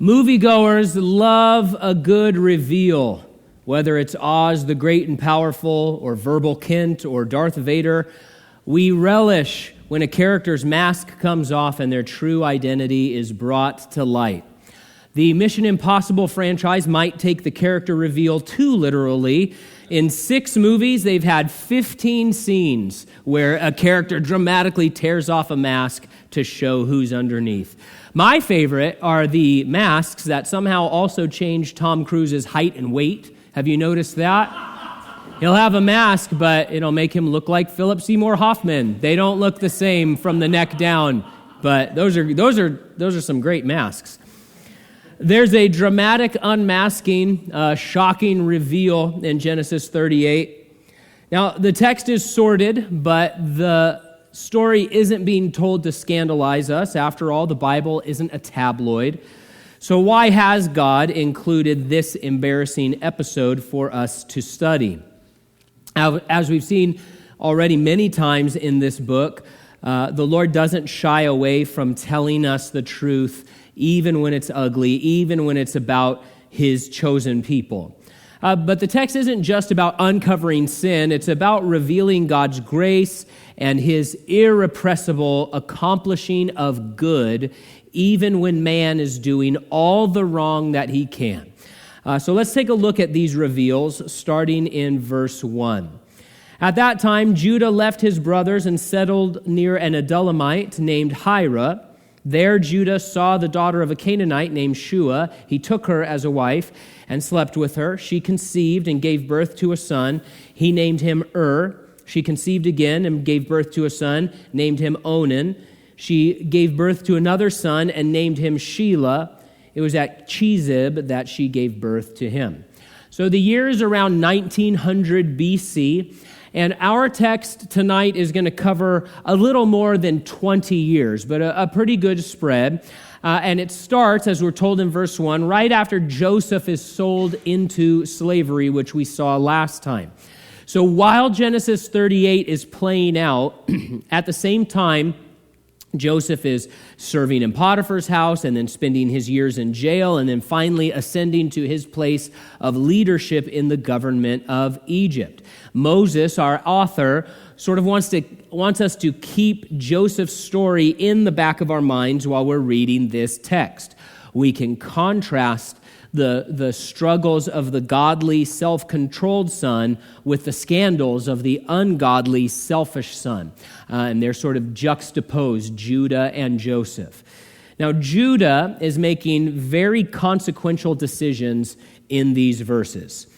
Moviegoers love a good reveal, whether it's Oz the Great and Powerful or Verbal Kint or Darth Vader. We relish when a character's mask comes off and their true identity is brought to light. The Mission Impossible franchise might take the character reveal too literally. In 6 movies, they've had 15 scenes where a character dramatically tears off a mask to show who's underneath. My favorite are the masks that somehow also change Tom Cruise's height and weight. Have you noticed that? He'll have a mask, but it'll make him look like Philip Seymour Hoffman. They don't look the same from the neck down, but those are some great masks. There's a dramatic unmasking, shocking reveal in Genesis 38. Now, the text is sordid, but the story isn't being told to scandalize us. After all, the Bible isn't a tabloid. So why has God included this embarrassing episode for us to study? As we've seen already many times in this book, the Lord doesn't shy away from telling us the truth, even when it's ugly, even when it's about his chosen people. But the text isn't just about uncovering sin. It's about revealing God's grace and his irrepressible accomplishing of good, even when man is doing all the wrong that he can. So let's take a look at these reveals, starting in verse 1. At that time, Judah left his brothers and settled near an Adullamite named Hira. There Judah saw the daughter of a Canaanite named Shua. He took her as a wife and slept with her. She conceived and gave birth to a son. He named him She conceived again and gave birth to a son, named him Onan. She gave birth to another son and named him Shelah. It was at Chezib that she gave birth to him. So the year is around 1900 BC, and our text tonight is going to cover a little more than 20 years, but a pretty good spread. And it starts, as we're told in verse 1, right after Joseph is sold into slavery, which we saw last time. So while Genesis 38 is playing out, at the same time, Joseph is serving in Potiphar's house and then spending his years in jail and then finally ascending to his place of leadership in the government of Egypt. Moses, our author, sort of wants us to keep Joseph's story in the back of our minds while we're reading this text. We can contrast the struggles of the godly, self-controlled son with the scandals of the ungodly, selfish son. And they're sort of juxtaposed, Judah and Joseph. Now, Judah is making very consequential decisions in these verses.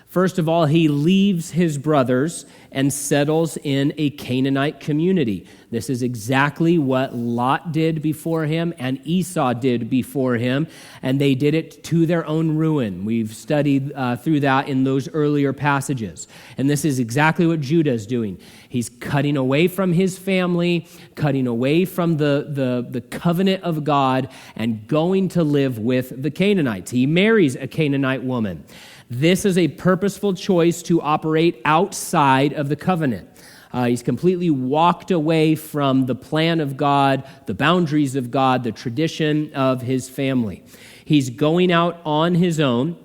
First of all, he leaves his brothers and settles in a Canaanite community. This is exactly what Lot did before him and Esau did before him, and they did it to their own ruin. We've studied through that in those earlier passages. And this is exactly what Judah is doing. He's cutting away from his family, cutting away from the covenant of God, and going to live with the Canaanites. He marries a Canaanite woman. This is a purposeful choice to operate outside of the covenant. He's completely walked away from the plan of God, the boundaries of God, the tradition of his family. He's going out on his own.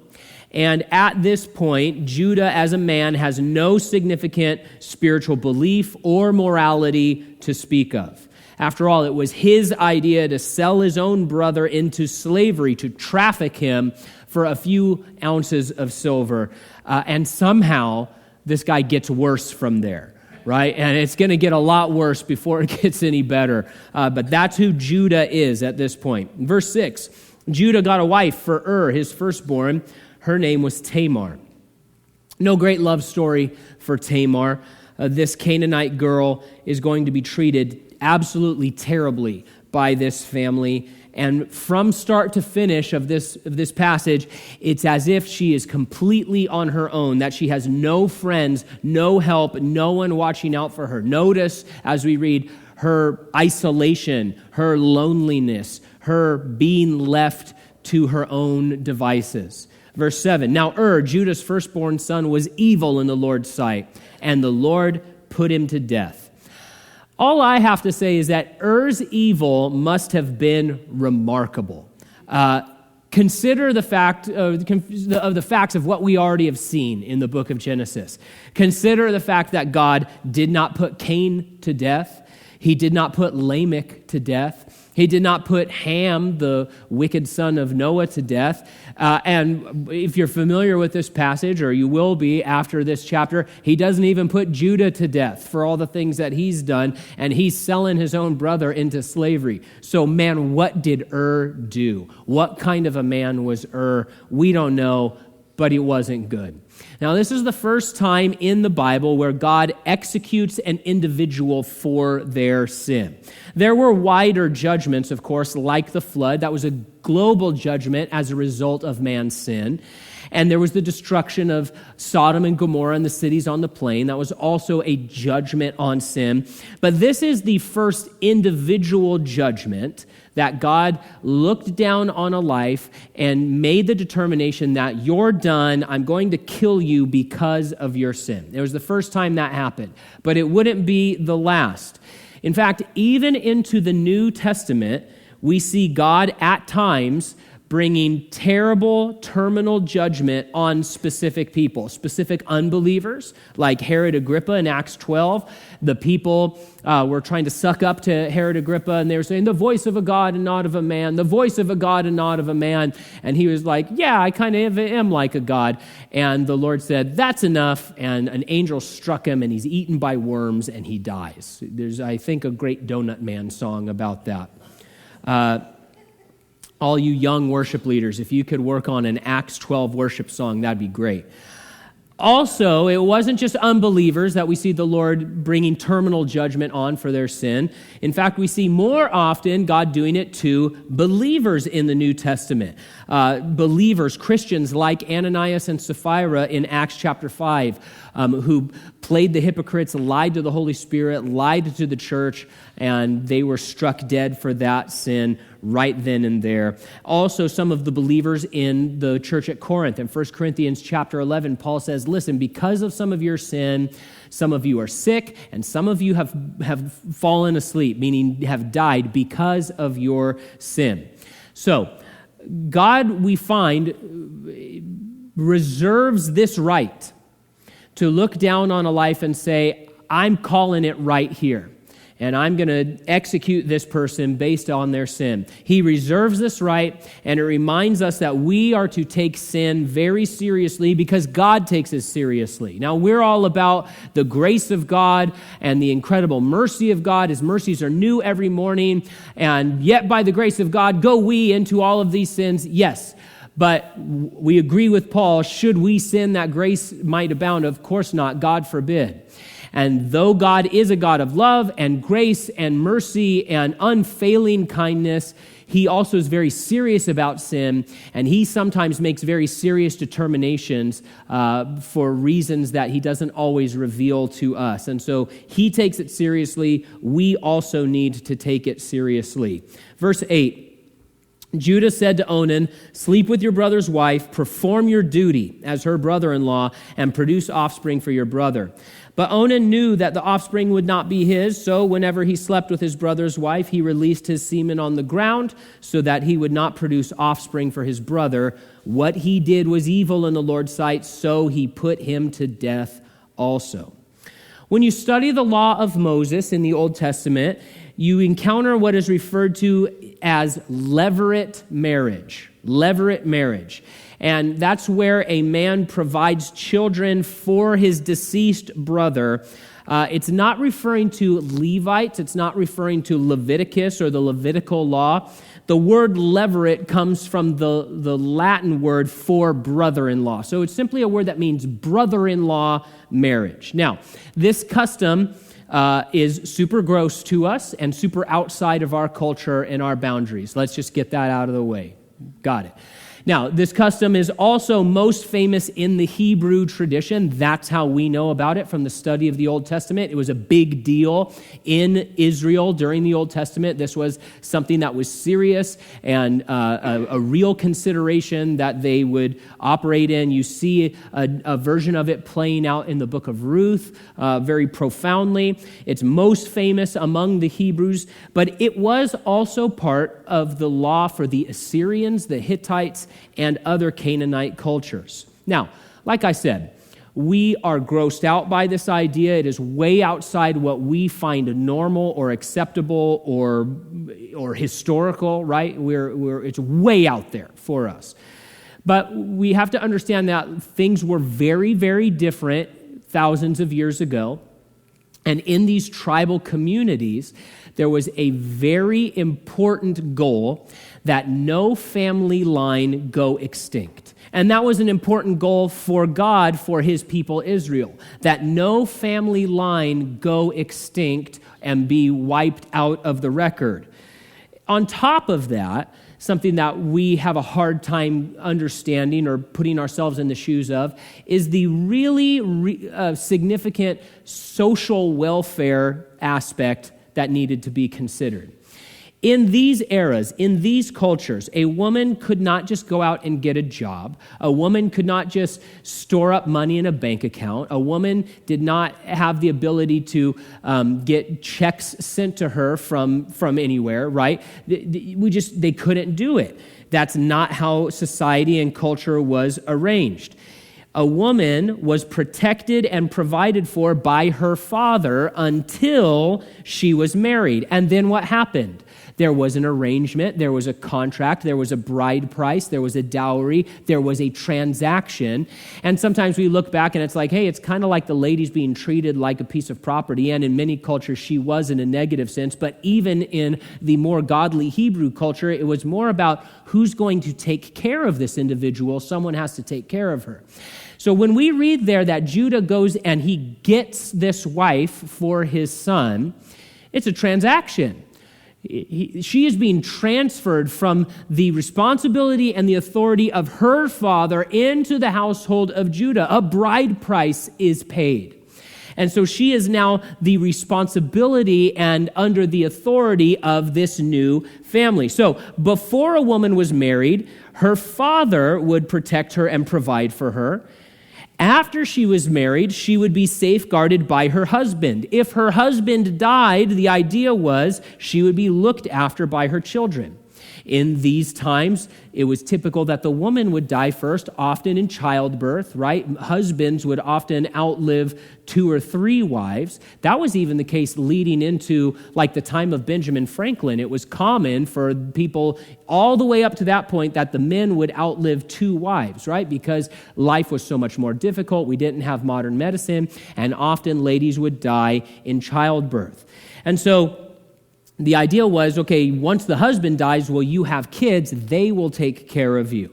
And at this point, Judah as a man has no significant spiritual belief or morality to speak of. After all, it was his idea to sell his own brother into slavery, to traffic him for a few ounces of silver. And somehow, this guy gets worse from there, right? And it's going to get a lot worse before it gets any better. But that's who Judah is at this point. Verse 6, Judah got a wife for his firstborn. Her name was Tamar. No great love story for Tamar. This Canaanite girl is going to be treated absolutely terribly by this family. And from start to finish of this passage, it's as if she is completely on her own, that she has no friends, no help, no one watching out for her. Notice, as we read, her isolation, her loneliness, her being left to her own devices. Verse 7, now Judah's firstborn son, was evil in the Lord's sight, and the Lord put him to death. All I have to say is that Er's evil must have been remarkable. Consider the fact of the facts of what we already have seen in the book of Genesis. Consider the fact that God did not put Cain to death. He did not put Lamech to death. He did not put Ham, the wicked son of Noah, to death. And if you're familiar with this passage, or you will be after this chapter, he doesn't even put Judah to death for all the things that he's done, and he's selling his own brother into slavery. So, man, what did do? What kind of a man was We don't know, but he wasn't good. Now, this is the first time in the Bible where God executes an individual for their sin. There were wider judgments, of course, like the flood. That was a global judgment as a result of man's sin. And there was the destruction of Sodom and Gomorrah and the cities on the plain. That was also a judgment on sin. But this is the first individual judgment that God looked down on a life and made the determination that you're done, I'm going to kill you because of your sin. It was the first time that happened, but it wouldn't be the last. In fact, even into the New Testament, we see God at times bringing terrible terminal judgment on specific people, specific unbelievers, like Herod Agrippa in Acts 12. The people were trying to suck up to Herod Agrippa, and they were saying, the voice of a God and not of a man, the voice of a God and not of a man. And he was like, yeah, I kind of am like a God. And the Lord said, that's enough. And an angel struck him, and he's eaten by worms, and he dies. There's, I think, a great Donut Man song about that. All you young worship leaders, if you could work on an Acts 12 worship song, that'd be great. Also, it wasn't just unbelievers that we see the Lord bringing terminal judgment on for their sin. In fact, we see more often God doing it to believers in the New Testament. Believers, Christians like Ananias and Sapphira in Acts chapter 5, who played the hypocrites, lied to the Holy Spirit, lied to the church, and they were struck dead for that sin right then and there. Also, some of the believers in the church at Corinth. In 1 Corinthians chapter 11, Paul says, listen, because of some of your sin, some of you are sick, and some of you have fallen asleep, meaning have died because of your sin. So, God, we find, reserves this right to look down on a life and say, I'm calling it right here, and I'm going to execute this person based on their sin. He reserves this right, and it reminds us that we are to take sin very seriously because God takes it seriously. Now, we're all about the grace of God and the incredible mercy of God. His mercies are new every morning, and yet by the grace of God, go we into all of these sins. Yes, but we agree with Paul, should we sin that grace might abound? Of course not, God forbid. And though God is a God of love and grace and mercy and unfailing kindness, he also is very serious about sin, and he sometimes makes very serious determinations for reasons that he doesn't always reveal to us. And so he takes it seriously. We also need to take it seriously. Verse 8. Judah said to Onan, sleep with your brother's wife, perform your duty as her brother-in-law, and produce offspring for your brother. But Onan knew that the offspring would not be his, so whenever he slept with his brother's wife, he released his semen on the ground so that he would not produce offspring for his brother. What he did was evil in the Lord's sight, so he put him to death also. When you study the law of Moses in the Old Testament, you encounter what is referred to as levirate marriage. Levirate marriage. And that's where a man provides children for his deceased brother. It's not referring to Levites. It's not referring to Leviticus or the Levitical law. The word levirate comes from the Latin word for brother-in-law. So it's simply a word that means brother-in-law marriage. Now, this custom is super gross to us and super outside of our culture and our boundaries. Let's just get that out of the way. Got it. Now, this custom is also most famous in the Hebrew tradition. That's how we know about it from the study of the Old Testament. It was a big deal in Israel during the Old Testament. This was something that was serious and a real consideration that they would operate in. You see a version of it playing out in the book of Ruth very profoundly. It's most famous among the Hebrews, but it was also part of the law for the Assyrians, the Hittites, and other Canaanite cultures. Now, like I said, we are grossed out by this idea. It is way outside what we find normal or acceptable or historical, right? It's way out there for us. But we have to understand that things were very, very different thousands of years ago. And in these tribal communities, there was a very important goal that no family line go extinct. And that was an important goal for God, for his people Israel, that no family line go extinct and be wiped out of the record. On top of that, something that we have a hard time understanding or putting ourselves in the shoes of is the really significant social welfare aspect that needed to be considered. In these eras, in these cultures, a woman could not just go out and get a job. A woman could not just store up money in a bank account. A woman did not have the ability to get checks sent to her from anywhere, right? They couldn't do it. That's not how society and culture was arranged. A woman was protected and provided for by her father until she was married. And then what happened? There was an arrangement, there was a contract, there was a bride price, there was a dowry, there was a transaction. And sometimes we look back and it's like, hey, it's kind of like the lady's being treated like a piece of property. And in many cultures, she was in a negative sense. But even in the more godly Hebrew culture, it was more about who's going to take care of this individual. Someone has to take care of her. So when we read there that Judah goes and he gets this wife for his son, it's a transaction. She is being transferred from the responsibility and the authority of her father into the household of Judah. A bride price is paid. And so she is now the responsibility and under the authority of this new family. So before a woman was married, her father would protect her and provide for her. After she was married, she would be safeguarded by her husband. If her husband died, the idea was she would be looked after by her children. In these times, it was typical that the woman would die first, often in childbirth, right? Husbands would often outlive 2 or 3 wives. That was even the case leading into like the time of Benjamin Franklin. It was common for people all the way up to that point that the men would outlive 2 wives, right? Because life was so much more difficult. We didn't have modern medicine, and often ladies would die in childbirth. And so the idea was, okay, once the husband dies, well, you have kids, they will take care of you.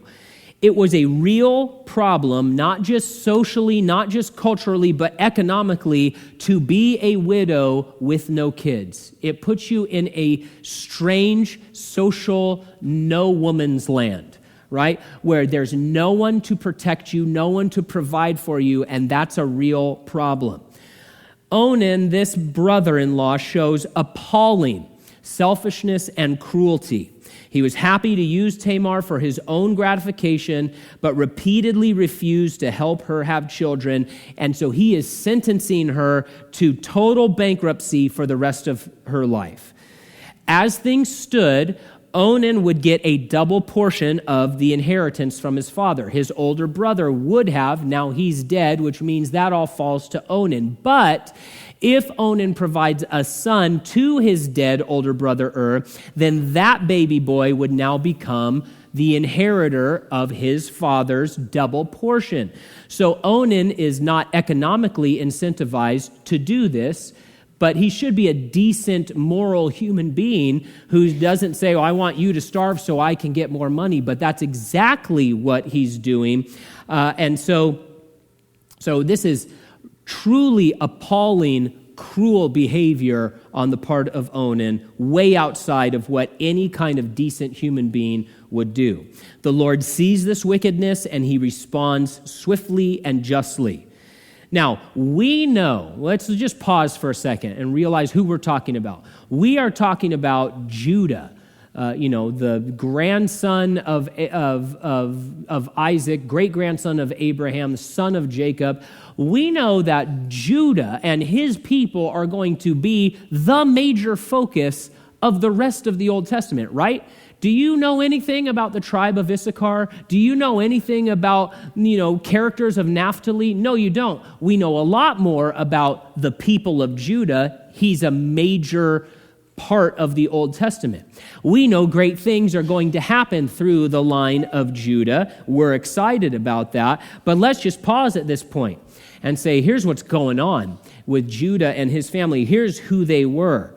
It was a real problem, not just socially, not just culturally, but economically, to be a widow with no kids. It puts you in a strange social no woman's land, right? Where there's no one to protect you, no one to provide for you, and that's a real problem. Onan, this brother-in-law, shows appalling selfishness and cruelty. He was happy to use Tamar for his own gratification, but repeatedly refused to help her have children, and so he is sentencing her to total bankruptcy for the rest of her life. As things stood, Onan would get a double portion of the inheritance from his father. His older brother would have, now he's dead, which means that all falls to Onan. But if Onan provides a son to his dead older brother then that baby boy would now become the inheritor of his father's double portion. So Onan is not economically incentivized to do this, but he should be a decent, moral human being who doesn't say, oh, I want you to starve so I can get more money. But that's exactly what he's doing. And so this is truly appalling, cruel behavior on the part of Onan, way outside of what any kind of decent human being would do. The Lord sees this wickedness and he responds swiftly and justly. Now, we know, let's just pause for a second and realize who we're talking about. We are talking about Judah, the grandson of Isaac, great-grandson of Abraham, son of Jacob. We know that Judah and his people are going to be the major focus of the rest of the Old Testament, right? Do you know anything about the tribe of Issachar? Do you know anything about, characters of Naphtali? No, you don't. We know a lot more about the people of Judah. He's a major part of the Old Testament. We know great things are going to happen through the line of Judah. We're excited about that. But let's just pause at this point and say, here's what's going on with Judah and his family. Here's who they were.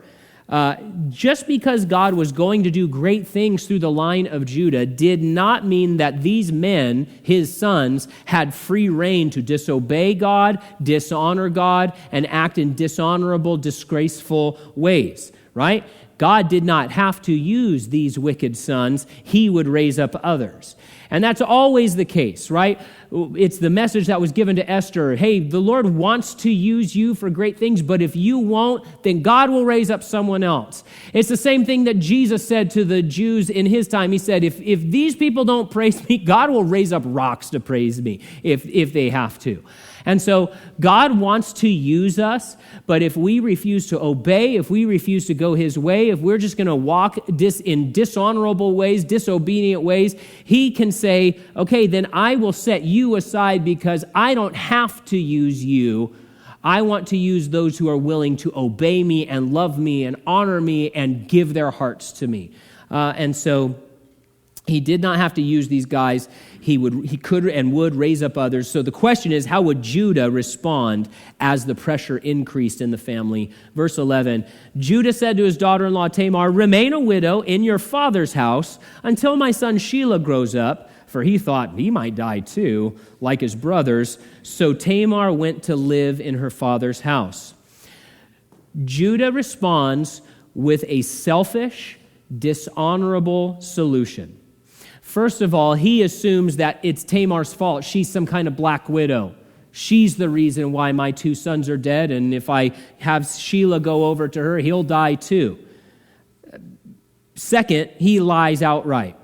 Just because God was going to do great things through the line of Judah did not mean that these men, his sons, had free rein to disobey God, dishonor God, and act in dishonorable, disgraceful ways, right? God did not have to use these wicked sons. He would raise up others. And that's always the case, right? It's the message that was given to Esther. Hey, the Lord wants to use you for great things, but if you won't, then God will raise up someone else. It's the same thing that Jesus said to the Jews in his time. He said, if these people don't praise me, God will raise up rocks to praise me if they have to. And so God wants to use us, but if we refuse to obey, if we refuse to go his way, if we're just going to walk in dishonorable ways, disobedient ways, he can say, okay, then I will set you aside because I don't have to use you. I want to use those who are willing to obey me and love me and honor me and give their hearts to me. And so he did not have to use these guys. He could and would raise up others. So the question is, how would Judah respond as the pressure increased in the family? Verse 11, Judah said to his daughter-in-law Tamar, remain a widow in your father's house until my son Shelah grows up, for he thought he might die too, like his brothers. So Tamar went to live in her father's house. Judah responds with a selfish, dishonorable solution. First of all, he assumes that it's Tamar's fault. She's some kind of black widow. She's the reason why my two sons are dead, and if I have Shelah go over to her, he'll die too. Second, he lies outright.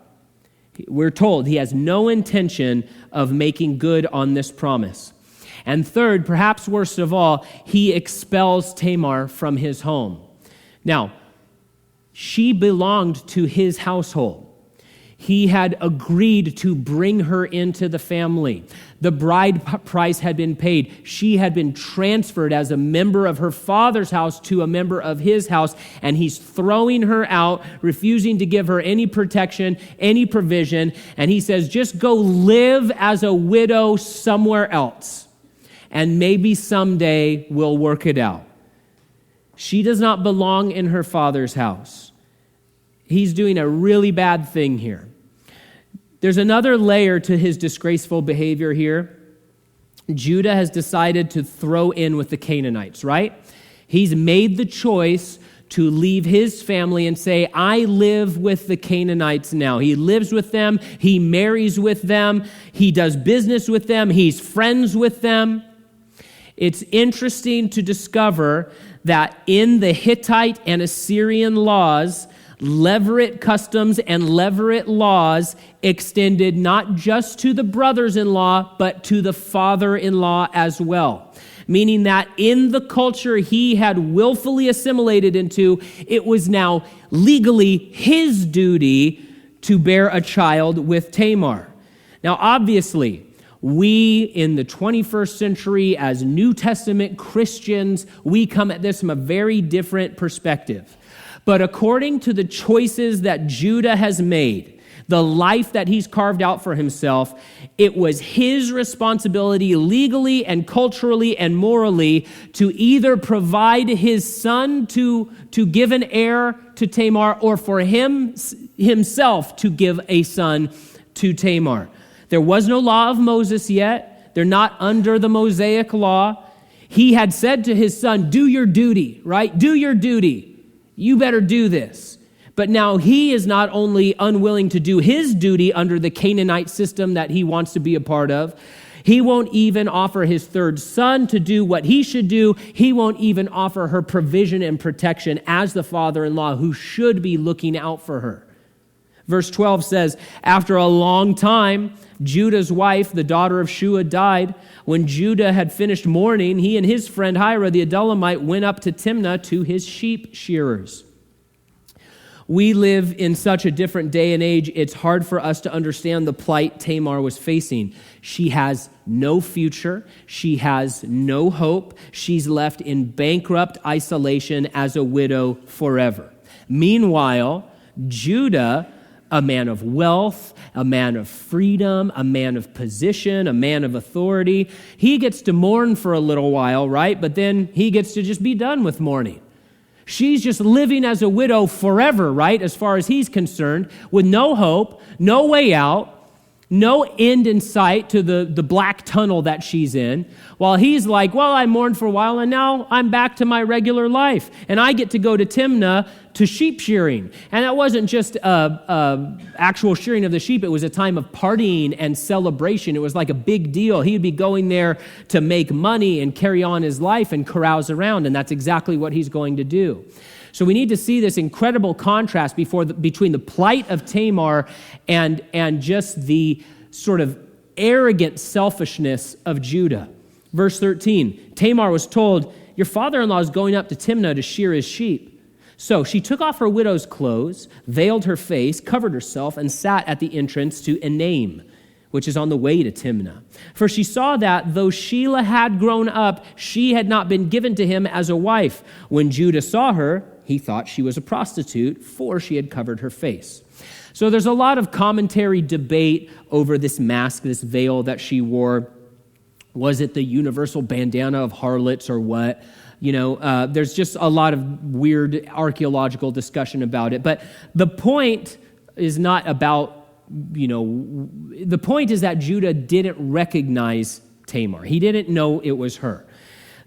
We're told he has no intention of making good on this promise. And third, perhaps worst of all, he expels Tamar from his home. Now, she belonged to his household. He had agreed to bring her into the family. The bride price had been paid. She had been transferred as a member of her father's house to a member of his house, and he's throwing her out, refusing to give her any protection, any provision, and he says, just go live as a widow somewhere else, and maybe someday we'll work it out. She does not belong in her father's house. He's doing a really bad thing here. There's another layer to his disgraceful behavior here. Judah has decided to throw in with the Canaanites, right? He's made the choice to leave his family and say, I live with the Canaanites now. He lives with them. He marries with them. He does business with them. He's friends with them. It's interesting to discover that in the Hittite and Assyrian laws, levirate customs and levirate laws extended not just to the brothers-in-law, but to the father-in-law as well. Meaning that in the culture he had willfully assimilated into, it was now legally his duty to bear a child with Tamar. Now, obviously, we in the 21st century as New Testament Christians, we come at this from a very different perspective. But according to the choices that Judah has made, the life that he's carved out for himself, it was his responsibility legally and culturally and morally to either provide his son to give an heir to Tamar or for himself to give a son to Tamar. There was no law of Moses yet. They're not under the Mosaic law. He had said to his son, do your duty, right? Do your duty. You better do this. But now he is not only unwilling to do his duty under the Canaanite system that he wants to be a part of, he won't even offer his third son to do what he should do. He won't even offer her provision and protection as the father-in-law who should be looking out for her. Verse 12 says, after a long time, Judah's wife, the daughter of Shua, died. When Judah had finished mourning, he and his friend Hira the Adullamite went up to Timnah to his sheep shearers. We live in such a different day and age, it's hard for us to understand the plight Tamar was facing. She has no future. She has no hope. She's left in bankrupt isolation as a widow forever. Meanwhile, Judah, a man of wealth, a man of freedom, a man of position, a man of authority, he gets to mourn for a little while, right? But then he gets to just be done with mourning. She's just living as a widow forever, right, as far as he's concerned, with no hope, no way out, no end in sight to the black tunnel that she's in, while he's like, well, I mourned for a while, and now I'm back to my regular life, and I get to go to Timnah to sheep shearing. And that wasn't just actual shearing of the sheep. It was a time of partying and celebration. It was like a big deal. He'd be going there to make money and carry on his life and carouse around, and that's exactly what he's going to do. So we need to see this incredible contrast between the plight of Tamar and just the sort of arrogant selfishness of Judah. Verse 13, Tamar was told, your father-in-law is going up to Timnah to shear his sheep. So she took off her widow's clothes, veiled her face, covered herself, and sat at the entrance to Enaim, which is on the way to Timnah. For she saw that, though Shelah had grown up, she had not been given to him as a wife. When Judah saw her, he thought she was a prostitute, for she had covered her face. So there's a lot of commentary debate over this mask, this veil that she wore. Was it the universal bandana of harlots or what? There's just a lot of weird archaeological discussion about it. But the point is not about, the point is that Judah didn't recognize Tamar. He didn't know it was her.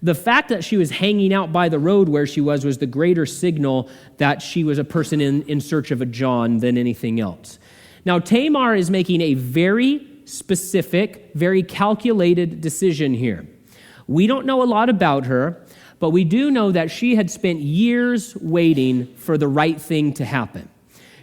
The fact that she was hanging out by the road where she was the greater signal that she was a person in search of a John than anything else. Now, Tamar is making a very specific, very calculated decision here. We don't know a lot about her, but we do know that she had spent years waiting for the right thing to happen.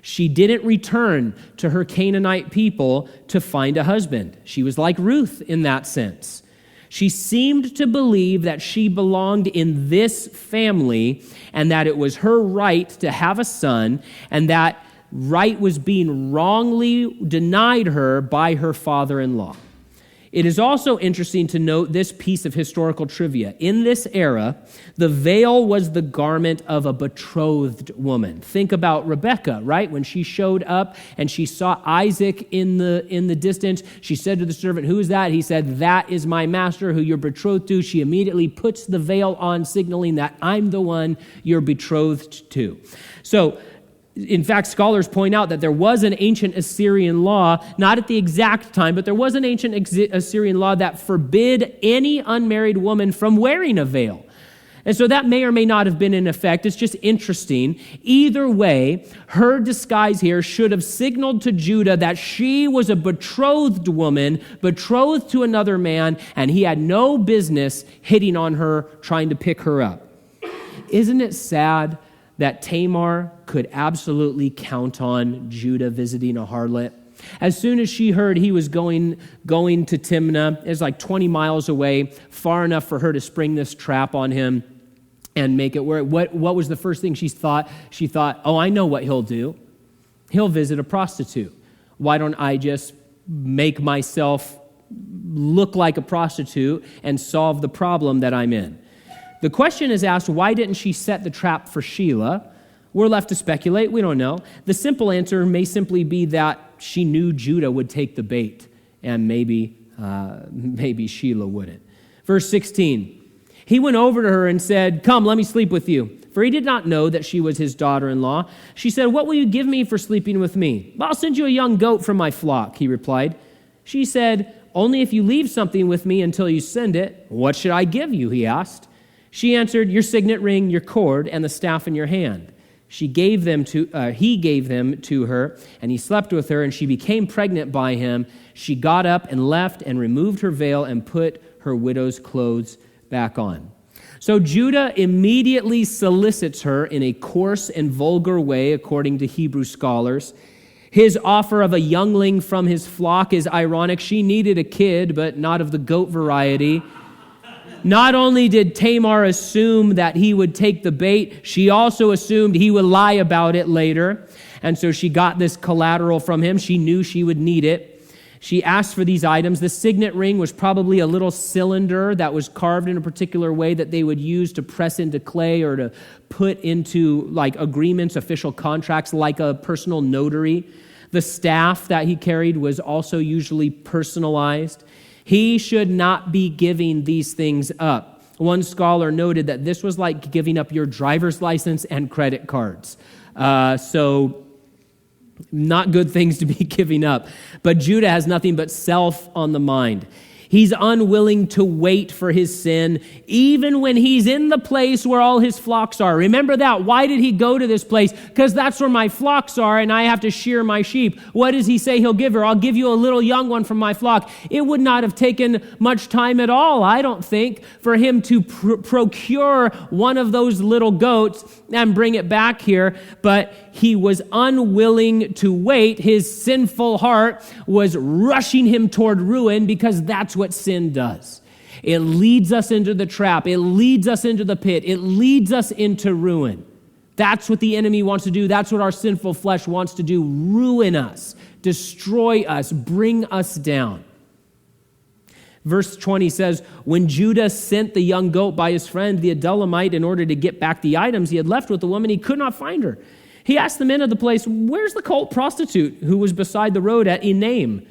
She didn't return to her Canaanite people to find a husband. She was like Ruth in that sense. She seemed to believe that she belonged in this family and that it was her right to have a son, and that right was being wrongly denied her by her father-in-law. It is also interesting to note this piece of historical trivia. In this era, the veil was the garment of a betrothed woman. Think about Rebekah, right? When she showed up and she saw Isaac in the distance, she said to the servant, "Who is that?" He said, "That is my master who you're betrothed to." She immediately puts the veil on, signaling that I'm the one you're betrothed to. So, in fact, scholars point out that there was an ancient Assyrian law, not at the exact time, but there was an ancient Assyrian law that forbid any unmarried woman from wearing a veil. And so that may or may not have been in effect. It's just interesting. Either way, her disguise here should have signaled to Judah that she was a betrothed woman, betrothed to another man, and he had no business hitting on her, trying to pick her up. Isn't it sad that Tamar could absolutely count on Judah visiting a harlot? As soon as she heard he was going to Timnah, it was like 20 miles away, far enough for her to spring this trap on him and make it work. What was the first thing she thought? She thought, oh, I know what he'll do. He'll visit a prostitute. Why don't I just make myself look like a prostitute and solve the problem that I'm in? The question is asked, why didn't she set the trap for Shelah? We're left to speculate. We don't know. The simple answer may simply be that she knew Judah would take the bait, and maybe Shelah wouldn't. Verse 16, he went over to her and said, "Come, let me sleep with you." For he did not know that she was his daughter-in-law. She said, "What will you give me for sleeping with me?" "I'll send you a young goat from my flock," he replied. She said, "Only if you leave something with me until you send it." "What should I give you?" he asked. She answered, "Your signet ring, your cord, and the staff in your hand." He gave them to her, and he slept with her, and she became pregnant by him. She got up and left and removed her veil and put her widow's clothes back on. So Judah immediately solicits her in a coarse and vulgar way, according to Hebrew scholars. His offer of a youngling from his flock is ironic. She needed a kid, but not of the goat variety. Not only did Tamar assume that he would take the bait, she also assumed he would lie about it later. And so she got this collateral from him. She knew she would need it. She asked for these items. The signet ring was probably a little cylinder that was carved in a particular way that they would use to press into clay or to put into like agreements, official contracts, like a personal notary. The staff that he carried was also usually personalized. He should not be giving these things up. One scholar noted that this was like giving up your driver's license and credit cards. So not good things to be giving up. But Judah has nothing but self on the mind. He's unwilling to wait for his sin, even when he's in the place where all his flocks are. Remember that. Why did he go to this place? Because that's where my flocks are, and I have to shear my sheep. What does he say he'll give her? I'll give you a little young one from my flock. It would not have taken much time at all, I don't think, for him to procure one of those little goats and bring it back here. But he was unwilling to wait. His sinful heart was rushing him toward ruin, because that's what sin does. It leads us into the trap. It leads us into the pit. It leads us into ruin. That's what the enemy wants to do. That's what our sinful flesh wants to do. Ruin us, destroy us, bring us down. Verse 20 says, when Judah sent the young goat by his friend, the Adullamite, in order to get back the items he had left with the woman, he could not find her. He asked the men of the place, where's the cult prostitute who was beside the road at Enaim?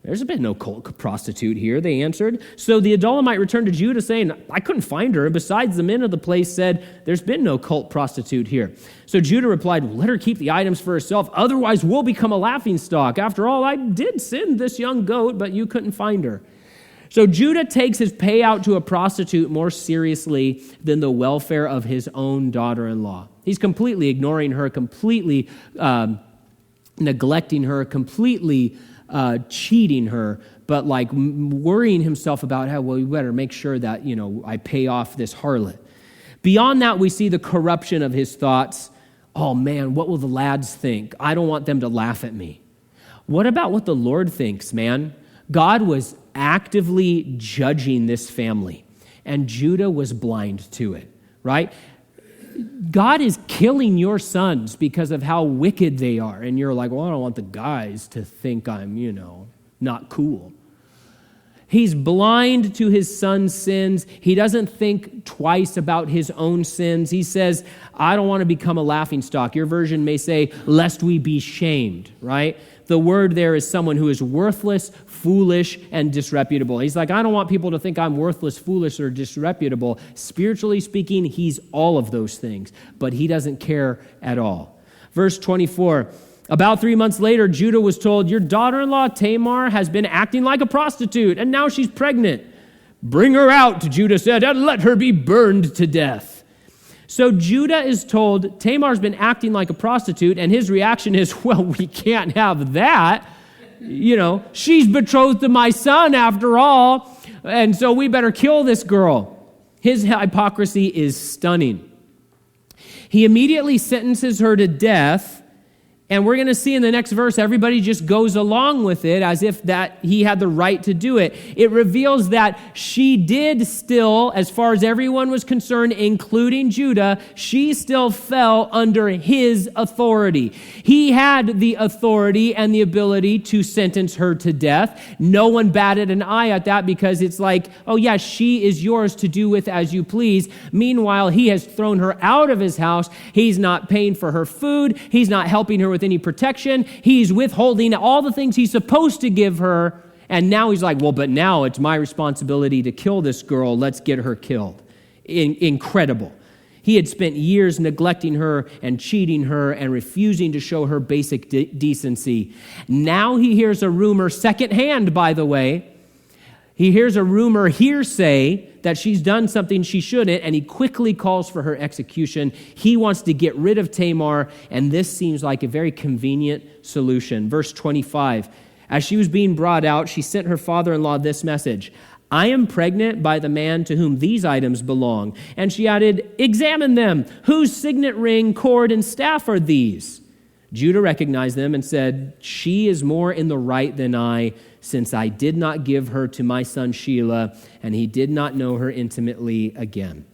There's been no cult prostitute here, they answered. So the Adullamite returned to Judah, saying, I couldn't find her. Besides, the men of the place said, there's been no cult prostitute here. So Judah replied, well, let her keep the items for herself. Otherwise, we'll become a laughingstock. After all, I did send this young goat, but you couldn't find her. So Judah takes his payout to a prostitute more seriously than the welfare of his own daughter-in-law. He's completely ignoring her, completely neglecting her, completely cheating her, but like worrying himself about how, well, you better make sure that, I pay off this harlot. Beyond that, we see the corruption of his thoughts. Oh man, what will the lads think? I don't want them to laugh at me. What about what the Lord thinks, man? God was actively judging this family, and Judah was blind to it, right? God is killing your sons because of how wicked they are. And you're like, well, I don't want the guys to think I'm, not cool. He's blind to his son's sins. He doesn't think twice about his own sins. He says, I don't want to become a laughingstock. Your version may say, lest we be shamed, right? The word there is someone who is worthless, foolish, and disreputable. He's like, I don't want people to think I'm worthless, foolish, or disreputable. Spiritually speaking, he's all of those things, but he doesn't care at all. Verse 24, about 3 months later, Judah was told, your daughter-in-law Tamar has been acting like a prostitute, and now she's pregnant. Bring her out, Judah said, and let her be burned to death. So Judah is told Tamar's been acting like a prostitute, and his reaction is, well, we can't have that. She's betrothed to my son after all, and so we better kill this girl. His hypocrisy is stunning. He immediately sentences her to death, and we're going to see in the next verse, everybody just goes along with it as if that he had the right to do it. It reveals that she did still, as far as everyone was concerned, including Judah, she still fell under his authority. He had the authority and the ability to sentence her to death. No one batted an eye at that because it's like, oh yeah, she is yours to do with as you please. Meanwhile, he has thrown her out of his house. He's not paying for her food. He's not helping her with any protection. He's withholding all the things he's supposed to give her. And now he's like, well, but now it's my responsibility to kill this girl. Let's get her killed. Incredible. He had spent years neglecting her and cheating her and refusing to show her basic decency. Now he hears a rumor, secondhand, by the way. He hears a rumor, hearsay, that she's done something she shouldn't, and he quickly calls for her execution. He wants to get rid of Tamar, and this seems like a very convenient solution. Verse 25, as she was being brought out, she sent her father-in-law this message: I am pregnant by the man to whom these items belong. And she added, examine them. Whose signet ring, cord, and staff are these? Judah recognized them and said, she is more in the right than I, since I did not give her to my son Shelah, and he did not know her intimately again.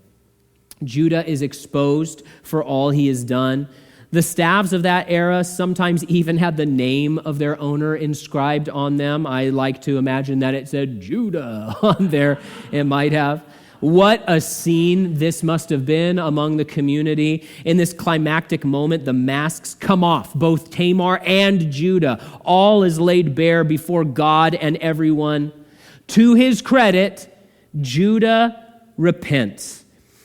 Judah is exposed for all he has done. The staves of that era sometimes even had the name of their owner inscribed on them. I like to imagine that it said Judah on there. It might have. What a scene this must have been among the community. In this climactic moment, the masks come off, both Tamar and Judah. All is laid bare before God and everyone. To his credit, Judah repents.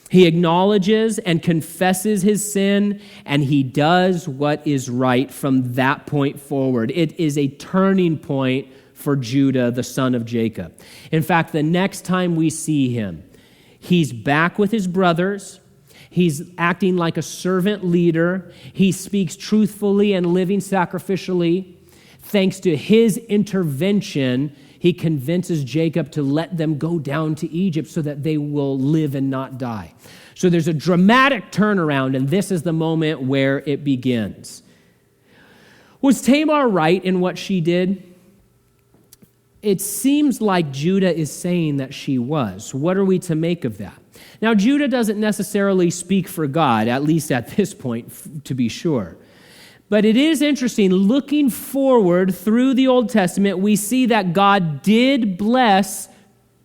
He acknowledges and confesses his sin, and he does what is right from that point forward. It is a turning point for Judah, the son of Jacob. In fact, the next time we see him, he's back with his brothers. He's acting like a servant leader. He speaks truthfully and living sacrificially. Thanks to his intervention, he convinces Jacob to let them go down to Egypt so that they will live and not die. So there's a dramatic turnaround, and this is the moment where it begins. Was Tamar right in what she did? It seems like Judah is saying that she was. What are we to make of that? Now, Judah doesn't necessarily speak for God, at least at this point, to be sure. But it is interesting, looking forward through the Old Testament, we see that God did bless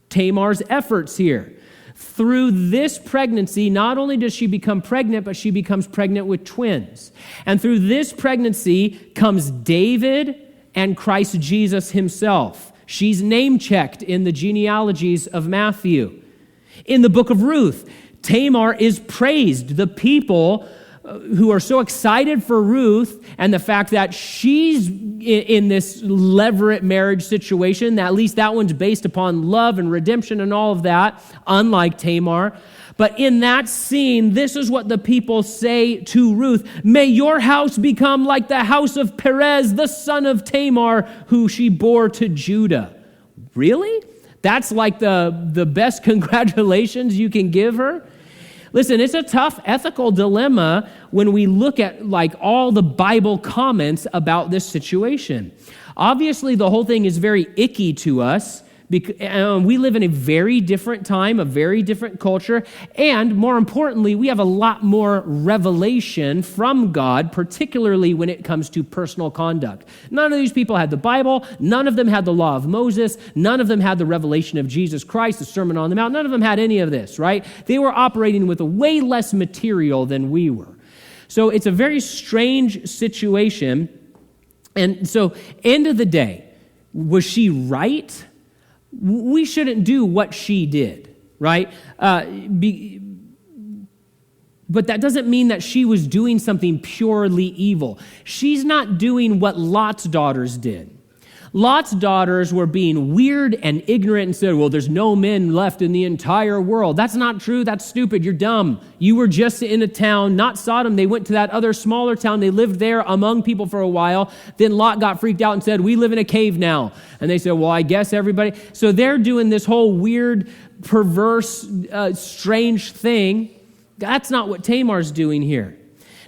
Tamar's efforts here. Through this pregnancy, not only does she become pregnant, but she becomes pregnant with twins. And through this pregnancy comes David and Christ Jesus himself. She's name-checked in the genealogies of Matthew. In the book of Ruth, Tamar is praised. The people who are so excited for Ruth and the fact that she's in this levirate marriage situation, that at least that one's based upon love and redemption and all of that, unlike Tamar. But in that scene, this is what the people say to Ruth: may your house become like the house of Perez, the son of Tamar, who she bore to Judah. Really? That's like the best congratulations you can give her? Listen, it's a tough ethical dilemma when we look at like all the Bible comments about this situation. Obviously, the whole thing is very icky to us because we live in a very different time, a very different culture, and more importantly, we have a lot more revelation from God, particularly when it comes to personal conduct. None of these people had the Bible. None of them had the law of Moses. None of them had the revelation of Jesus Christ, the Sermon on the Mount. None of them had any of this, right? They were operating with way less material than we were. So it's a very strange situation. And so, end of the day, was she right? We shouldn't do what she did, right? But that doesn't mean that she was doing something purely evil. She's not doing what Lot's daughters did. Lot's daughters were being weird and ignorant and said, well, there's no men left in the entire world. That's not true. That's stupid. You're dumb. You were just in a town, not Sodom. They went to that other smaller town. They lived there among people for a while. Then Lot got freaked out and said, we live in a cave now. And they said, well, I guess everybody. So they're doing this whole weird, perverse, strange thing. That's not what Tamar's doing here.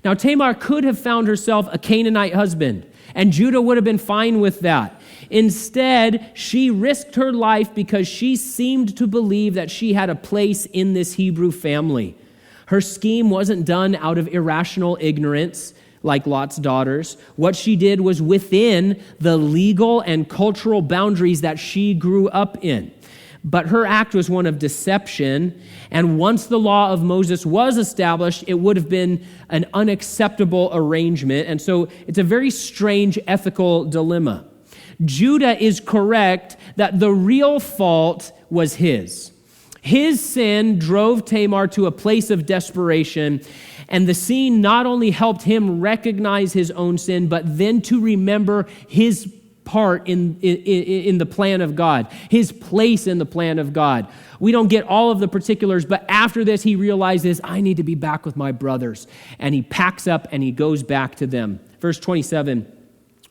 Now, Tamar could have found herself a Canaanite husband, and Judah would have been fine with that. Instead, she risked her life because she seemed to believe that she had a place in this Hebrew family. Her scheme wasn't done out of irrational ignorance like Lot's daughters. What she did was within the legal and cultural boundaries that she grew up in. But her act was one of deception, and once the law of Moses was established, it would have been an unacceptable arrangement, and so it's a very strange ethical dilemma. Judah is correct that the real fault was his. His sin drove Tamar to a place of desperation, and the scene not only helped him recognize his own sin, but then to remember his part in the plan of God, his place in the plan of God. We don't get all of the particulars, but after this, he realizes, I need to be back with my brothers. And he packs up and he goes back to them. Verse 27,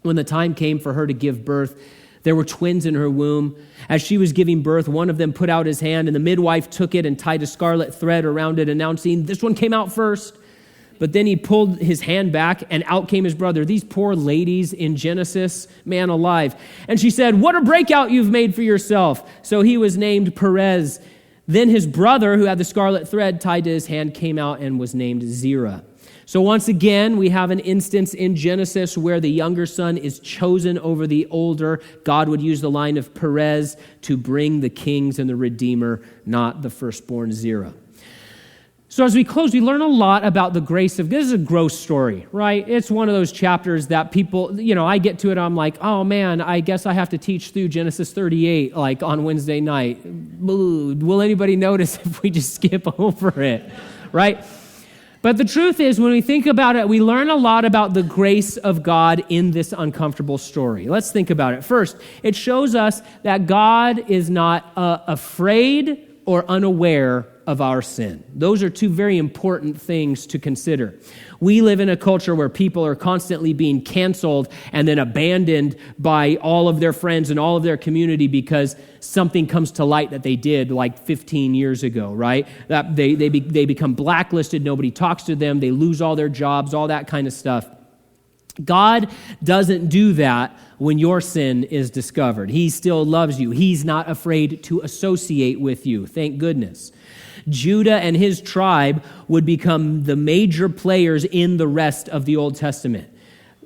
when the time came for her to give birth, there were twins in her womb. As she was giving birth, one of them put out his hand, and the midwife took it and tied a scarlet thread around it, announcing, this one came out first. But then he pulled his hand back, and out came his brother. These poor ladies in Genesis, man alive. And she said, what a breakout you've made for yourself. So he was named Perez. Then his brother, who had the scarlet thread tied to his hand, came out and was named Zerah. So once again, we have an instance in Genesis where the younger son is chosen over the older. God would use the line of Perez to bring the kings and the Redeemer, not the firstborn Zerah. So as we close, we learn a lot about the grace of, this is a gross story, right? It's one of those chapters that people, I get to it, I'm like, oh man, I guess I have to teach through Genesis 38, like on Wednesday night. Will anybody notice if we just skip over it, right? But the truth is, when we think about it, we learn a lot about the grace of God in this uncomfortable story. Let's think about it. First, it shows us that God is not afraid or unaware of our sin. Those are two very important things to consider. We live in a culture where people are constantly being canceled and then abandoned by all of their friends and all of their community because something comes to light that they did like 15 years ago, right? That they become blacklisted, nobody talks to them, they lose all their jobs, all that kind of stuff. God doesn't do that when your sin is discovered. He still loves you. He's not afraid to associate with you, thank goodness. Judah and his tribe would become the major players in the rest of the Old Testament.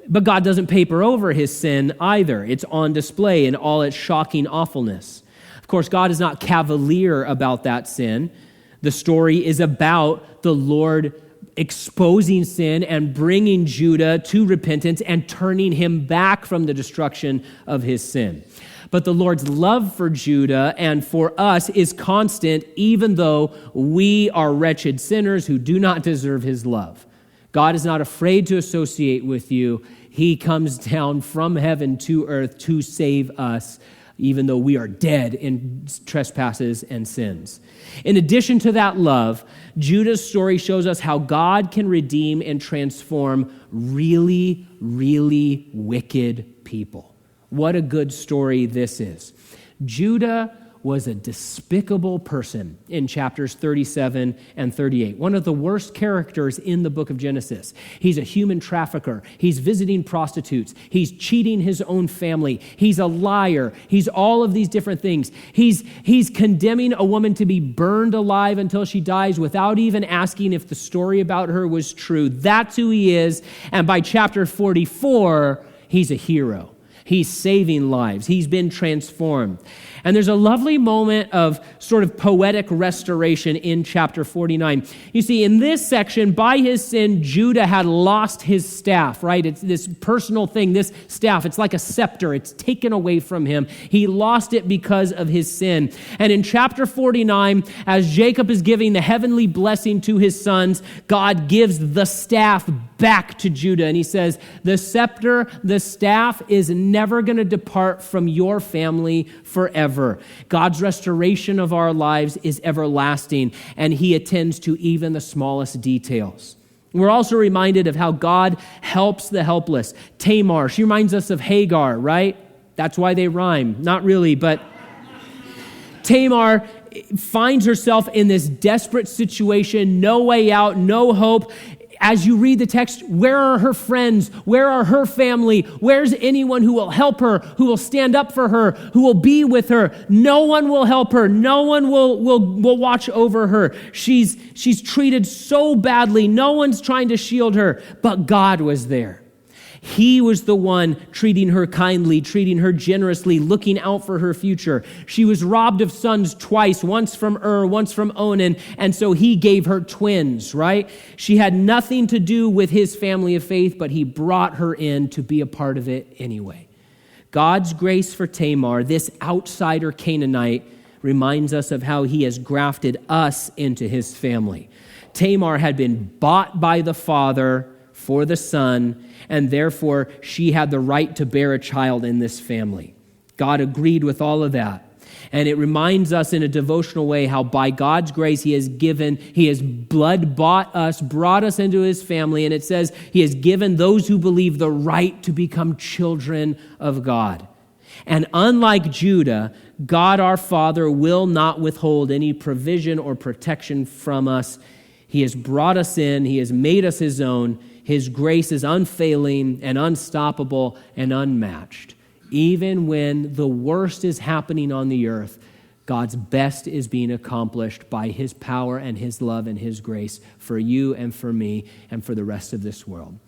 But God doesn't paper over his sin either. It's on display in all its shocking awfulness. Of course, God is not cavalier about that sin. The story is about the Lord exposing sin and bringing Judah to repentance and turning him back from the destruction of his sin. But the Lord's love for Judah and for us is constant, even though we are wretched sinners who do not deserve his love. God is not afraid to associate with you. He comes down from heaven to earth to save us, even though we are dead in trespasses and sins. In addition to that love, Judah's story shows us how God can redeem and transform really, really wicked people. What a good story this is. Judah was a despicable person in chapters 37 and 38. One of the worst characters in the book of Genesis. He's a human trafficker. He's visiting prostitutes. He's cheating his own family. He's a liar. He's all of these different things. He's condemning a woman to be burned alive until she dies without even asking if the story about her was true. That's who he is. And by chapter 44, he's a hero. He's saving lives. He's been transformed. And there's a lovely moment of sort of poetic restoration in chapter 49. You see, in this section, by his sin, Judah had lost his staff, right? It's this personal thing, this staff. It's like a scepter. It's taken away from him. He lost it because of his sin. And in chapter 49, as Jacob is giving the heavenly blessing to his sons, God gives the staff back to Judah. And he says, the scepter, the staff is never going to depart from your family forever. God's restoration of our lives is everlasting, and he attends to even the smallest details. We're also reminded of how God helps the helpless. Tamar, she reminds us of Hagar, right? That's why they rhyme. Not really, but Tamar finds herself in this desperate situation, no way out, no hope. As you read the text, where are her friends? Where are her family? Where's anyone who will help her, who will stand up for her, who will be with her? No one will help her. No one will watch over her. She's treated so badly. No one's trying to shield her, but God was there. He was the one treating her kindly, treating her generously, looking out for her future. She was robbed of sons twice, once from once from Onan, and so he gave her twins, right? She had nothing to do with his family of faith, but he brought her in to be a part of it anyway. God's grace for Tamar, this outsider Canaanite, reminds us of how he has grafted us into his family. Tamar had been bought by the father for the son, and therefore she had the right to bear a child in this family. God agreed with all of that. And it reminds us in a devotional way how by God's grace he has blood bought us, brought us into his family, and it says he has given those who believe the right to become children of God. And unlike Judah, God our Father will not withhold any provision or protection from us. He has brought us in. He has made us his own. His grace is unfailing and unstoppable and unmatched. Even when the worst is happening on the earth, God's best is being accomplished by his power and his love and his grace for you and for me and for the rest of this world.